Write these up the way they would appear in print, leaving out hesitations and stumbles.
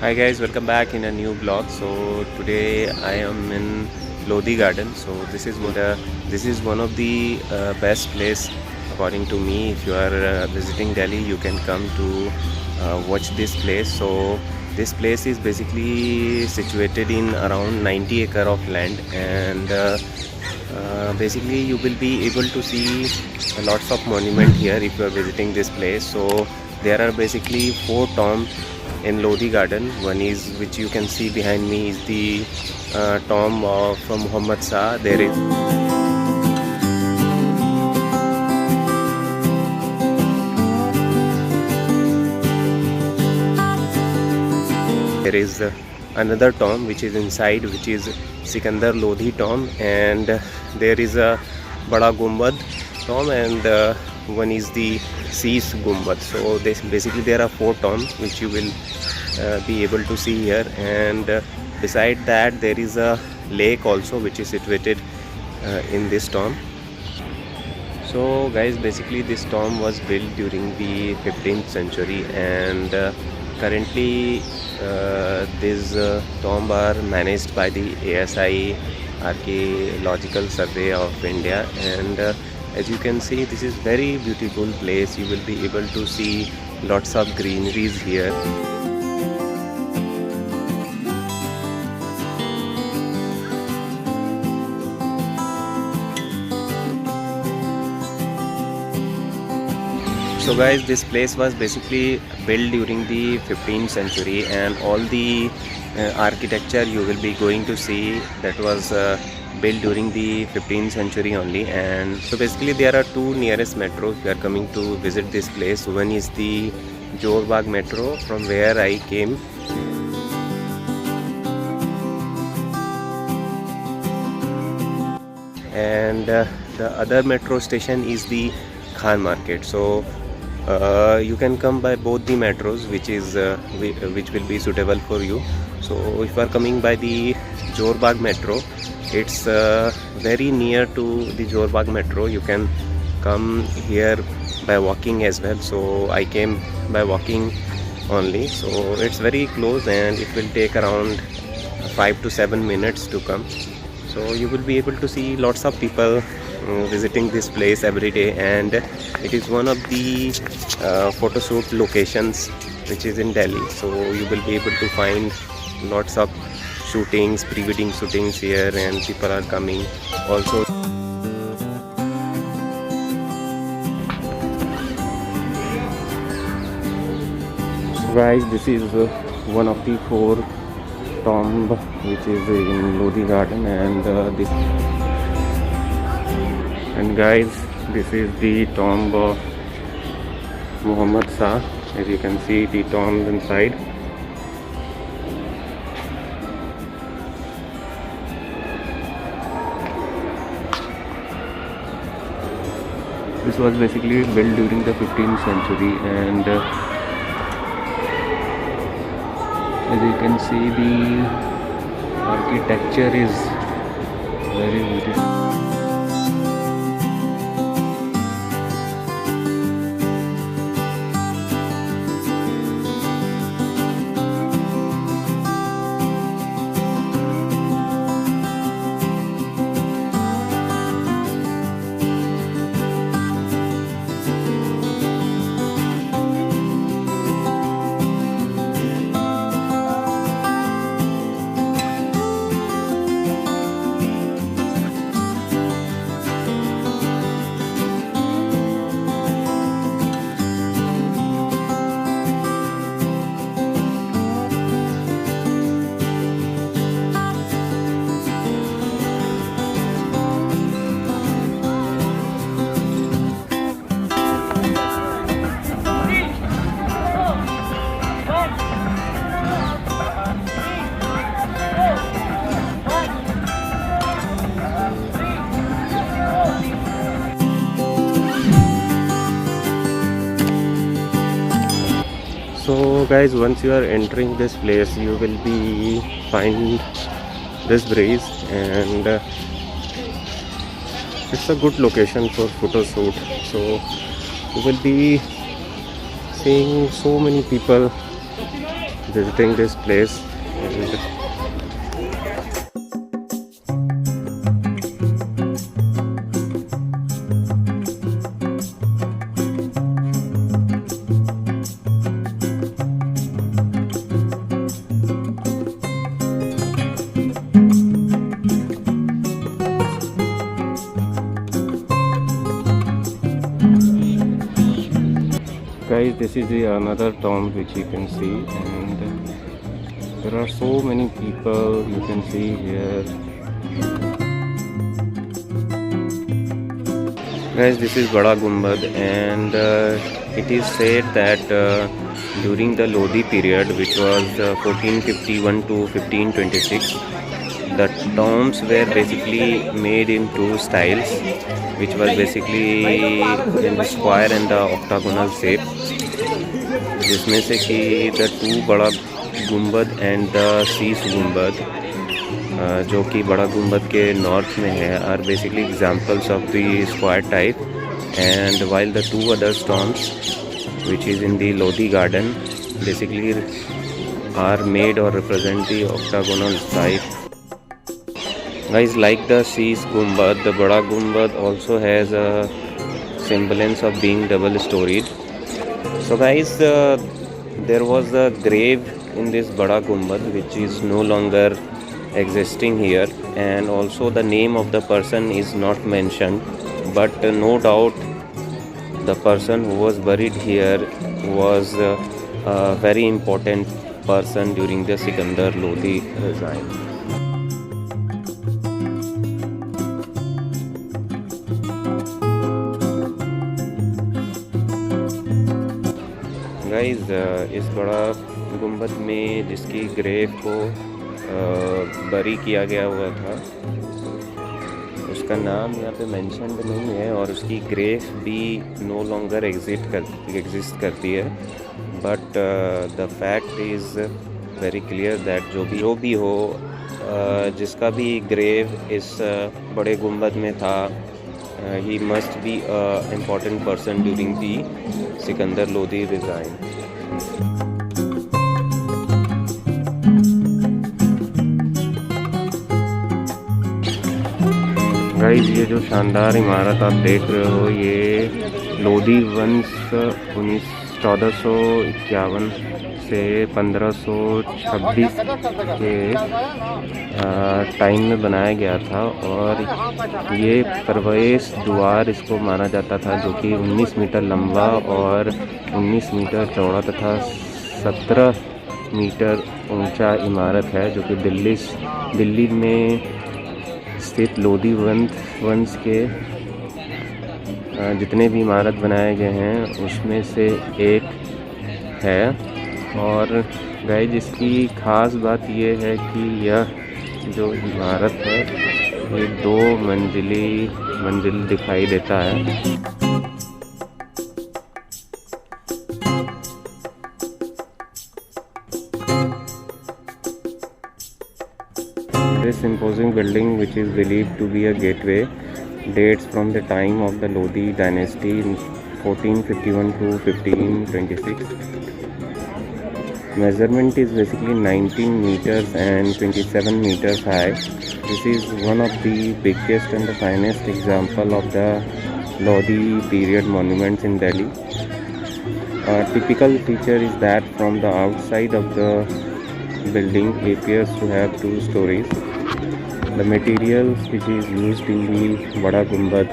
Hi guys, welcome back in a new vlog. So today I am in Lodi Garden. So this is one of the best place according to me. If you are visiting Delhi, you can come to watch this place. So this place is basically situated in around 90 acre of land, and basically you will be able to see lots of monument here if you are visiting this place. So there are basically 4 tombs in Lodi Garden. One is, which you can see behind me, is the tomb of Muhammad Shah. There is another tomb which is inside, which is Sikandar Lodhi tomb, and there is a Bada Gumbad tomb, and one is the Sis Gumbad. So basically there are 4 tombs which you will be able to see here, and beside that there is a lake also which is situated in this tomb. So guys, basically this tomb was built during the 15th century, and currently these tombs are managed by the ASI Archaeological Survey of India, and as you can see, this is very beautiful place. You will be able to see lots of greeneries here. So guys, this place was basically built during the 15th century, and all the architecture you will be going to see, that was built during the 15th century only. And so basically there are 2 nearest metros if you are coming to visit this place. One is the Johor Bagh metro, from where I came, and the other metro station is the Khan Market. So you can come by both the metros, which will be suitable for you. So if you are coming by the Johor Bagh metro, it's very near to the Johor Bagh metro. You can come here by walking as well. So I came by walking only, so it's very close, and it will take around 5 to 7 minutes to come. So you will be able to see lots of people visiting this place every day, and it is one of the photo shoot locations which is in Delhi. So you will be able to find lots of shootings, pre-wedding shootings here, and people are coming also. So guys, this is one of the 4 tomb which is in Lodi Garden, and guys, this is the tomb of Muhammad Shah. As you can see, the tomb inside. This was basically built during the 15th century, and as you can see, the architecture is very beautiful. So guys, once you are entering this place, you will be find this bridge, and it's a good location for photo shoot. So you will be seeing so many people visiting this place. And guys, this is the another tomb which you can see, and there are so many people you can see here. Guys, this is Bada Gumbad, and it is said that during the Lodi period, which was 1451 to 1526, the tombs were basically made in two styles, which was basically in the square and the octagonal shape, जिसमें से कि the two बड़ा गुम्बद and the शीश गुम्बद, जो कि बड़ा गुम्बद के नॉर्थ में है, are basically examples of the square type, and while the two other tombs, which is in the Lodi garden, basically are made or represent the octagonal type. Guys, like the Sheesh Gumbad, the Bada Gumbad also has a semblance of being double storied. So guys, there was a grave in this Bada Gumbad which is no longer existing here, and also the name of the person is not mentioned, but no doubt the person who was buried here was a very important person during the Sikandar Lodi regime. Guys, इस बड़ा गुम्बद में जिसकी grave को बरी किया गया हुआ था, उसका नाम यहाँ पे मेंशन्ड नहीं है, और उसकी ग्रेव भी नो लॉन्गर एग्जिस्ट करती है, but the fact is very clear that जो भी हो, जिसका भी ग्रेव इस बड़े गुम्बद में था, he must be an important person during the Sikandar Lodi regime. Guys, ये जो शानदार इमारत आप देख रहे हो, ये लोधी वंश 1451 से 1526 के टाइम में बनाया गया था, और ये प्रवेश द्वार इसको माना जाता था, जो कि 19 मीटर लंबा और 19 मीटर चौड़ा तथा 17 मीटर ऊंचा इमारत है, जो कि दिल्ली में स्थित लोधी वंश के जितने भी इमारत बनाए गए हैं उसमें से एक है। और गाइस, इसकी ख़ास बात ये है कि यह जो इमारत है ये 2 मंजिल दिखाई देता है। strong building which is believed to be a gateway dates from the time of the Lodi dynasty in 1451 to 1526. Measurement is basically 19 meters and 27 meters high. This is one of the biggest and the finest example of the Lodi period monuments in Delhi. A typical feature is that from the outside of the building appears to have two stories. The materials which is used in the Bada Gumbad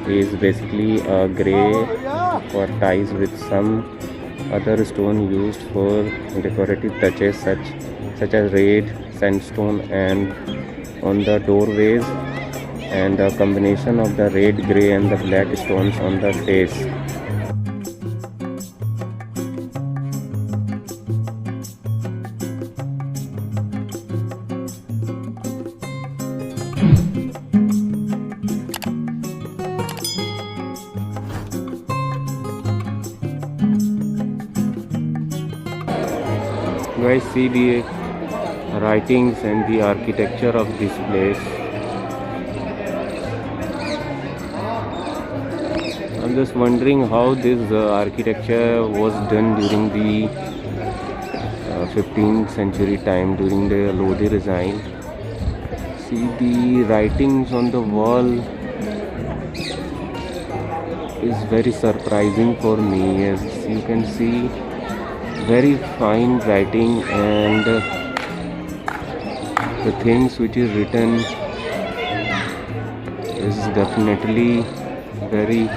is basically a grey or ties with some other stone used for decorative touches such as red sandstone, and on the doorways, and a combination of the red, grey and the black stones on the face. Guys, see the writings and the architecture of this place. I'm just wondering how this architecture was done during the 15th century time, during the Lodi design. See the writings on the wall is very surprising for me. As you can see, very fine writing, and the things which is written is definitely very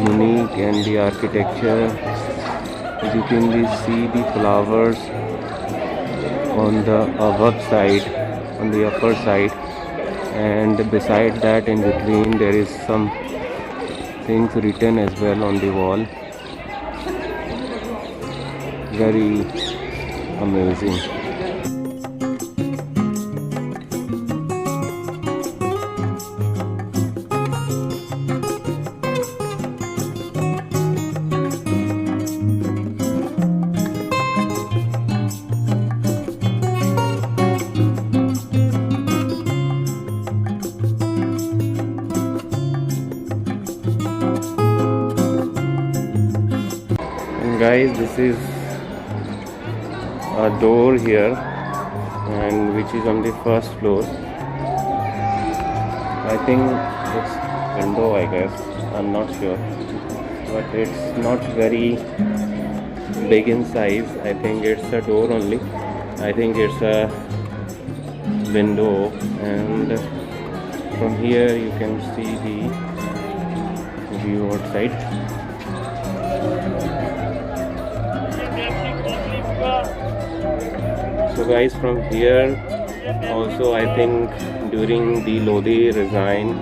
unique, and the architecture, as you can see the flowers on the above side, on the upper side, and beside that in between there is some things written as well on the wall. Very amazing. And guys, this is a door here, and which is on the first floor. I think it's window, I guess, I'm not sure, but it's not very big in size. I think it's a door only. I think it's a window, and from here you can see the view outside. So guys, from here also, I think during the Lodi design,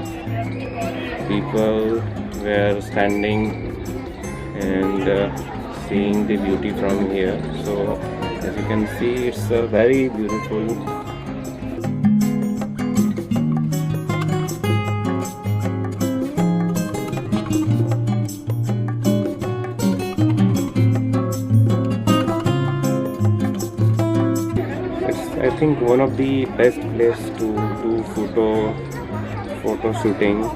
people were standing and seeing the beauty from here. So as you can see, it's a very beautiful. I think one of the best place to do photo shooting.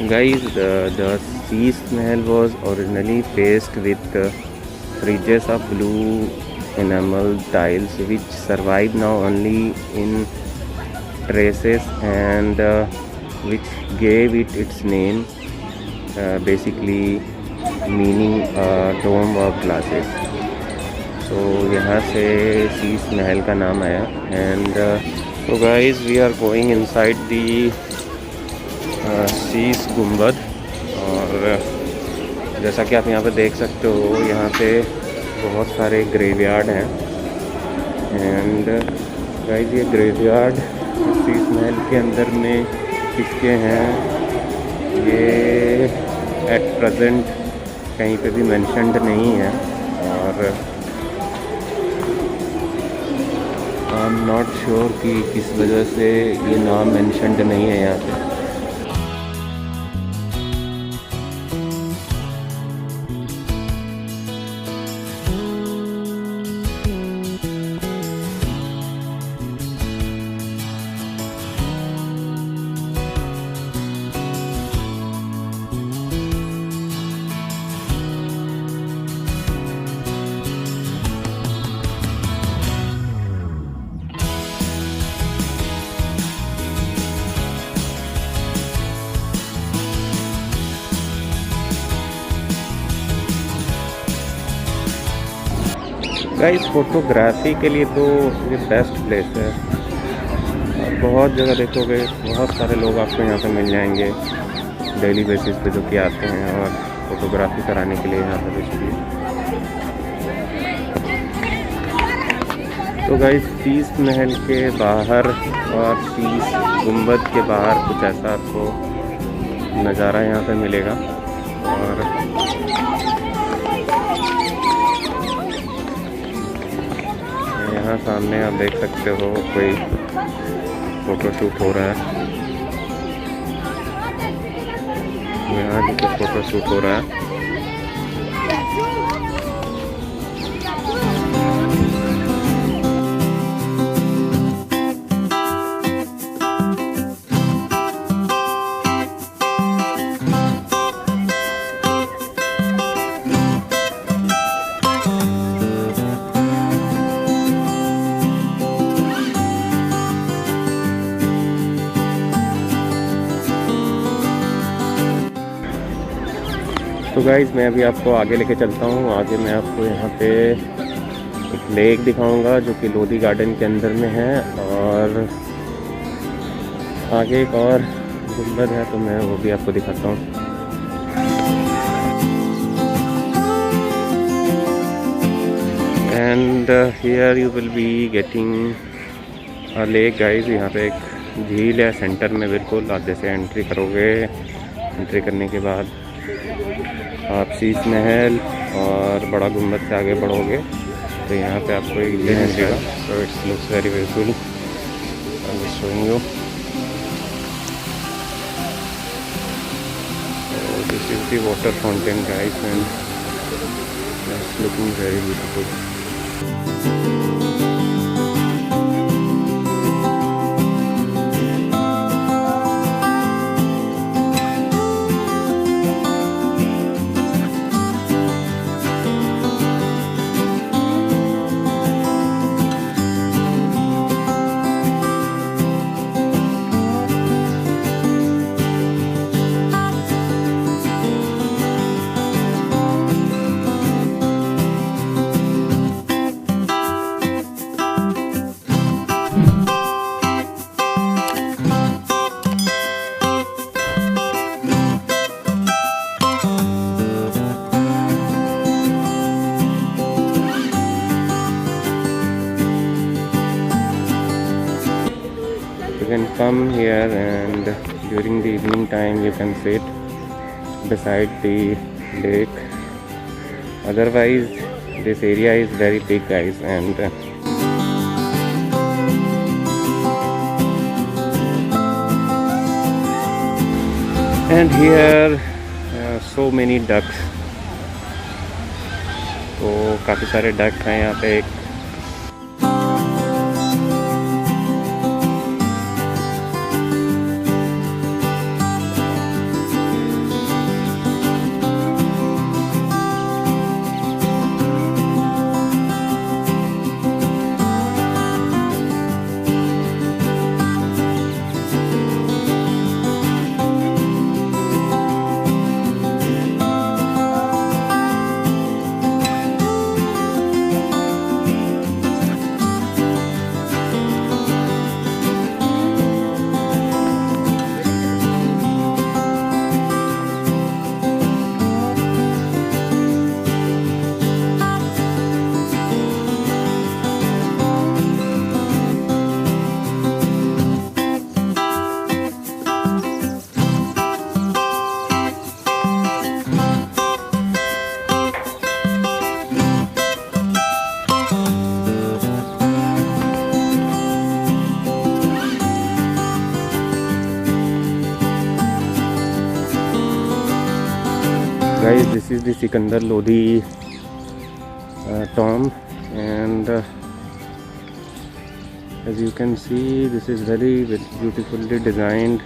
Guys, the Sheesh Mahal was originally faced with ridges of blue enamel tiles, which survive now only in traces, and which gave it its name, basically meaning dome of glasses. So यहाँ से शीश महल का नाम आया. And so guys, we are going inside the शीश गुंबद, और जैसा कि आप यहाँ पे देख सकते हो, यहाँ पे बहुत सारे ग्रेवयार्ड हैं, एंड गाइस ये ग्रेवयार्ड शीश महल के अंदर में किसके हैं ये एट प्रेजेंट कहीं पे भी मेंशन्ड नहीं है, और आई एम नॉट श्योर कि किस वजह से ये नाम मेंशन्ड नहीं है यहाँ पे। गाइस फोटोग्राफी के लिए तो ये बेस्ट प्लेस है। बहुत जगह देखोगे, बहुत सारे लोग आपको यहाँ पे मिल जाएंगे डेली बेसिस पे जो कि आते हैं और फोटोग्राफी कराने के लिए यहाँ पे बेसिकली। तो गाइस शीश महल के बाहर और शीश गुंबद के बाहर कुछ ऐसा आपको नज़ारा यहाँ पे मिलेगा। और यहाँ सामने आप देख सकते हो कोई फ़ोटोशूट हो रहा है, यहाँ भी कुछ फ़ोटोशूट हो रहा है। तो गाइज़ मैं अभी आपको आगे लेके चलता हूँ। आगे मैं आपको यहाँ पे एक लेक दिखाऊंगा जो कि लोधी गार्डन के अंदर में है, और आगे एक और गुंबद है तो मैं वो भी आपको दिखाता हूँ। And here you will be getting a lake guys. यहाँ पे एक झील है सेंटर में बिल्कुल। आप जैसे एंट्री करोगे, एंट्री करने के बाद आप शीश महल और बड़ा गुंबद से आगे बढ़ोगे तो यहाँ पे आपको एक झील मिलेगा। तो it's looks very beautiful. I am showing you. This is the water fountain guys and it's looking very beautiful. You can come here and during the evening time you can sit beside the lake. Otherwise this area is very big guys, and here so many ducks. तो काफ़ी सारे duck हैं यहाँ पे। एक guys, this is the Sikandar Lodi tomb, and as you can see, this is very beautifully designed